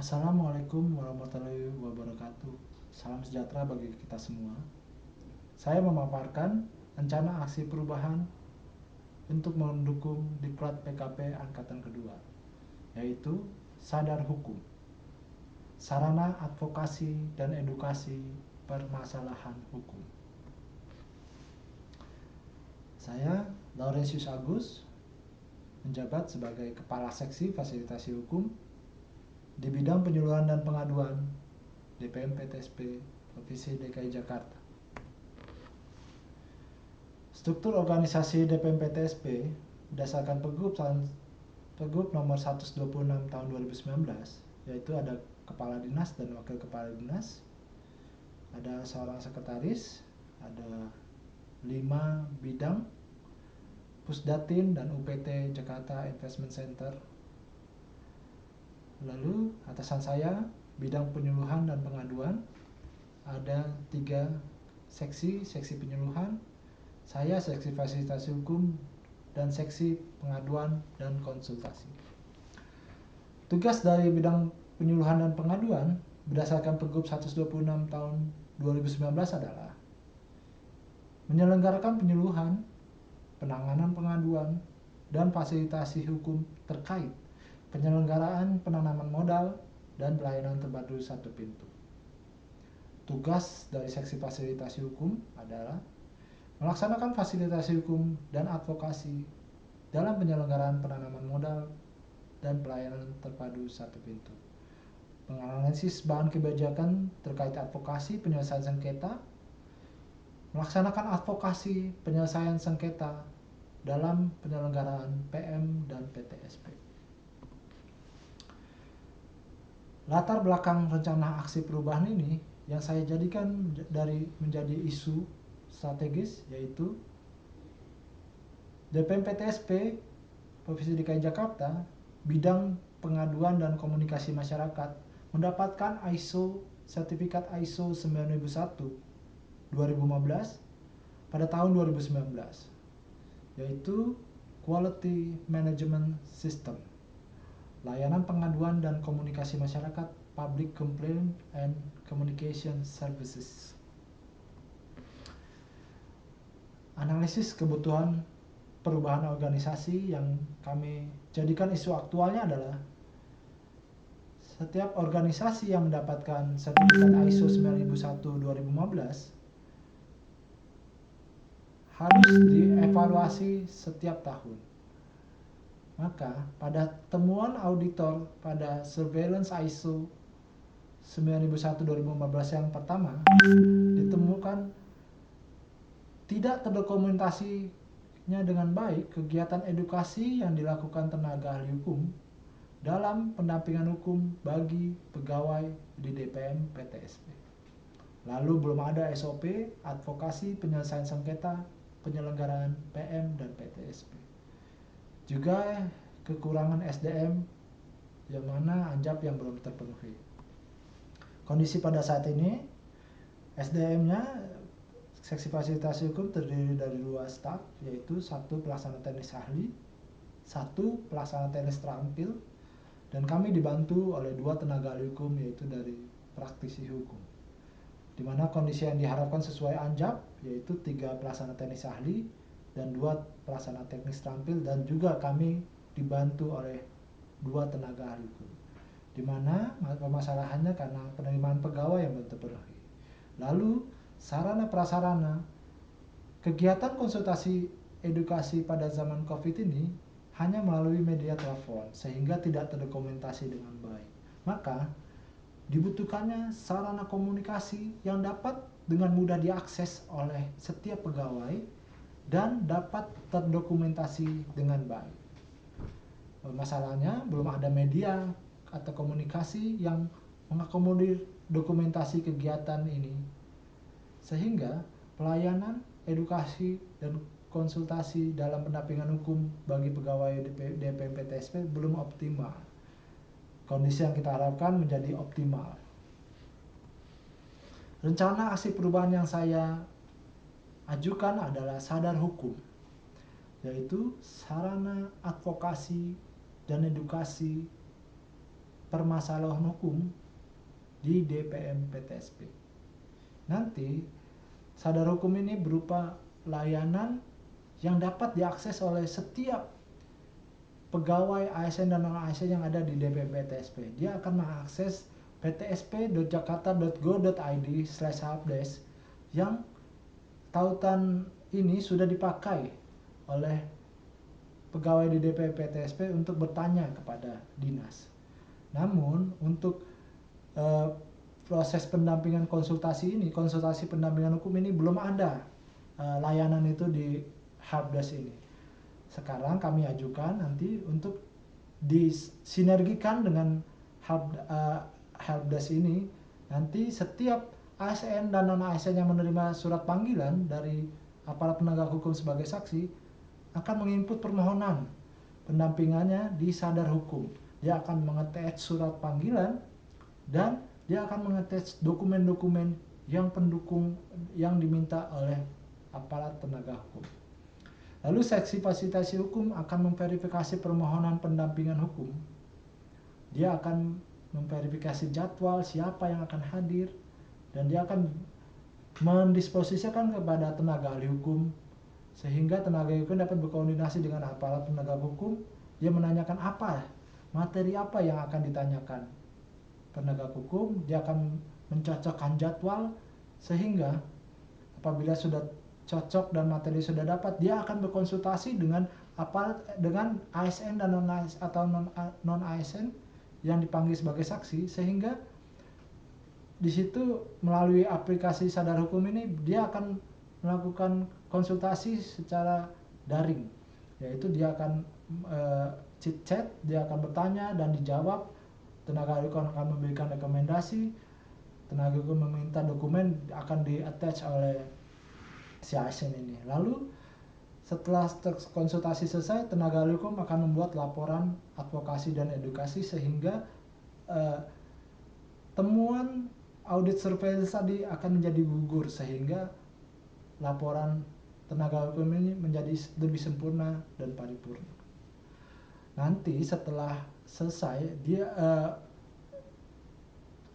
Assalamualaikum warahmatullahi wabarakatuh. Salam sejahtera bagi kita semua. Saya memaparkan rencana aksi perubahan untuk mendukung Diklat PKP Angkatan Kedua, yaitu Sadar Hukum, Sarana Advokasi dan Edukasi Permasalahan Hukum. Saya, Laurentius Agus, menjabat sebagai Kepala Seksi Fasilitasi Hukum di bidang penyuluhan dan pengaduan DPM PTSP Provinsi DKI Jakarta. Struktur organisasi DPM PTSP berdasarkan Pergub nomor 126 tahun 2019, yaitu ada kepala dinas dan wakil kepala dinas, ada seorang sekretaris, ada 5 bidang, Pusdatin dan UPT Jakarta Investment Center. Lalu atasan saya bidang penyuluhan dan pengaduan, ada 3 seksi penyuluhan, saya seksi fasilitasi hukum dan seksi pengaduan dan konsultasi. Tugas dari bidang penyuluhan dan pengaduan berdasarkan Pergub 126 tahun 2019 adalah menyelenggarakan penyuluhan, penanganan pengaduan, dan fasilitasi hukum terkait penyelenggaraan penanaman modal dan pelayanan terpadu satu pintu. Tugas dari seksi fasilitasi hukum adalah melaksanakan fasilitasi hukum dan advokasi dalam penyelenggaraan penanaman modal dan pelayanan terpadu satu pintu. Menganalisis bahan kebijakan terkait advokasi penyelesaian sengketa, melaksanakan advokasi penyelesaian sengketa dalam penyelenggaraan PM dan PTSP. Latar belakang rencana aksi perubahan ini yang saya jadikan menjadi isu strategis, yaitu DPM PTSP Provinsi DKI Jakarta bidang pengaduan dan komunikasi masyarakat mendapatkan sertifikat ISO 9001 2015 pada tahun 2019, yaitu Quality Management System, layanan pengaduan dan komunikasi masyarakat, Public Complaint and Communication Services. Analisis kebutuhan perubahan organisasi yang kami jadikan isu aktualnya adalah setiap organisasi yang mendapatkan sertifikat ISO 9001-2015 harus dievaluasi setiap tahun. Maka pada temuan auditor pada surveillance ISO 9001-2015 yang pertama ditemukan tidak terdokumentasinya dengan baik kegiatan edukasi yang dilakukan tenaga ahli hukum dalam pendampingan hukum bagi pegawai di DPM PTSP. Lalu belum ada SOP advokasi penyelesaian sengketa penyelenggaraan PM dan PTSP. Juga kekurangan SDM yang mana ANJAP yang belum terpenuhi. Kondisi pada saat ini SDM-nya seksi fasilitasi hukum terdiri dari 2 staf, yaitu 1 pelaksana teknis ahli, 1 pelaksana teknis terampil, dan kami dibantu oleh 2 tenaga ahli hukum, yaitu dari praktisi hukum. Di mana kondisi yang diharapkan sesuai ANJAP, yaitu 3 pelaksana teknis ahli dan 2 pelaksana teknis terampil, dan juga kami dibantu oleh 2 tenaga ahli hukum. Di mana permasalahannya karena penerimaan pegawai yang belum terpenuhi. Lalu sarana prasarana kegiatan konsultasi edukasi pada zaman COVID ini hanya melalui media telepon sehingga tidak terdokumentasi dengan baik. Maka dibutuhkannya sarana komunikasi yang dapat dengan mudah diakses oleh setiap pegawai dan dapat terdokumentasi dengan baik. Masalahnya belum ada media atau komunikasi yang mengakomodir dokumentasi kegiatan ini, sehingga pelayanan, edukasi, dan konsultasi dalam pendampingan hukum bagi pegawai DPM PTSP belum optimal. Kondisi yang kita harapkan menjadi optimal. Rencana aksi perubahan yang saya ajukan adalah sadar hukum, yaitu sarana advokasi dan edukasi permasalahan hukum di DPM PTSP. Nanti sadar hukum ini berupa layanan yang dapat diakses oleh setiap pegawai ASN dan non-ASN yang ada di DPM PTSP. Dia akan mengakses ptsp.jakarta.go.id/helpdesk yang tautan ini sudah dipakai oleh pegawai di DPM PTSP untuk bertanya kepada dinas. Namun untuk proses pendampingan konsultasi pendampingan hukum ini belum ada layanan itu di helpdesk ini. Sekarang kami ajukan nanti untuk disinergikan dengan helpdesk ini. Nanti setiap ASN dan non-ASN yang menerima surat panggilan dari aparat penegak hukum sebagai saksi akan menginput permohonan pendampingannya di sadar hukum. Dia akan mengattach surat panggilan dan dia akan mengattach dokumen-dokumen yang pendukung yang diminta oleh aparat penegak hukum. Lalu seksi fasilitasi hukum akan memverifikasi permohonan pendampingan hukum. Dia akan memverifikasi jadwal siapa yang akan hadir dan dia akan mendisposisikan kepada tenaga ahli hukum sehingga tenaga hukum dapat berkoordinasi dengan aparat penegak hukum. Dia menanyakan materi apa yang akan ditanyakan penegak hukum. Dia akan mencocokkan jadwal sehingga apabila sudah cocok dan materi sudah dapat, dia akan berkonsultasi dengan ASN dan non ASN yang dipanggil sebagai saksi, sehingga di situ melalui aplikasi sadar hukum ini dia akan melakukan konsultasi secara daring, yaitu dia akan chit chat, dia akan bertanya dan dijawab. Tenaga ahli hukum akan memberikan rekomendasi, tenaga hukum meminta dokumen akan di-attach oleh si ASN ini. Lalu setelah konsultasi selesai, tenaga ahli hukum akan membuat laporan advokasi dan edukasi sehingga temuan audit surveillance tadi akan menjadi gugur, sehingga laporan tenaga hukum ini menjadi lebih sempurna dan paripurna. Nanti setelah selesai,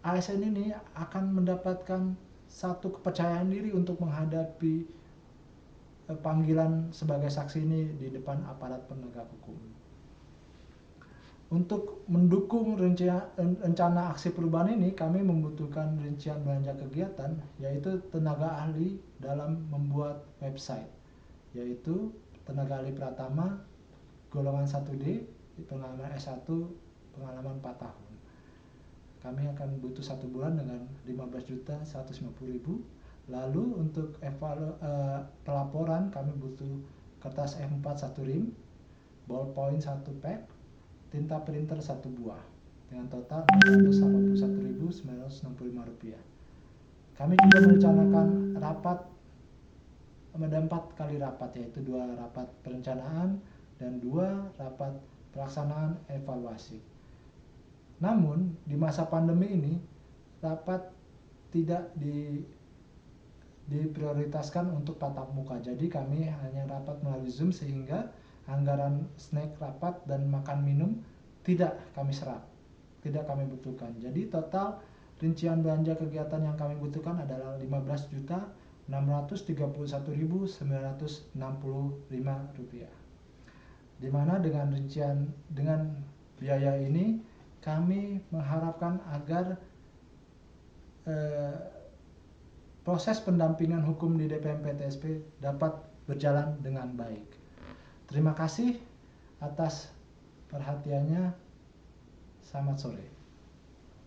ASN ini akan mendapatkan satu kepercayaan diri untuk menghadapi panggilan sebagai saksi ini di depan aparat penegak hukum. Untuk mendukung rencana aksi perubahan ini, kami membutuhkan rincian belanja kegiatan, yaitu tenaga ahli dalam membuat website, yaitu tenaga ahli Pratama golongan 1D, pengalaman S1, pengalaman 4 tahun. Kami akan butuh 1 bulan dengan 15.150.000. Lalu untuk pelaporan kami butuh kertas A4 1 rim, ballpoint 1 pack, tinta printer 1 buah dengan total Rp481.965. Kami juga merencanakan rapat, ada 4 kali rapat, yaitu 2 rapat perencanaan dan 2 rapat pelaksanaan evaluasi. Namun di masa pandemi ini rapat tidak diprioritaskan untuk tatap muka. Jadi kami hanya rapat melalui Zoom sehingga anggaran snack rapat dan makan minum tidak kami serap, tidak kami butuhkan. Jadi total rincian belanja kegiatan yang kami butuhkan adalah Rp15.631.965. Di mana dengan biaya ini kami mengharapkan agar proses pendampingan hukum di DPM PTSP dapat berjalan dengan baik. Terima kasih atas perhatiannya. Selamat sore.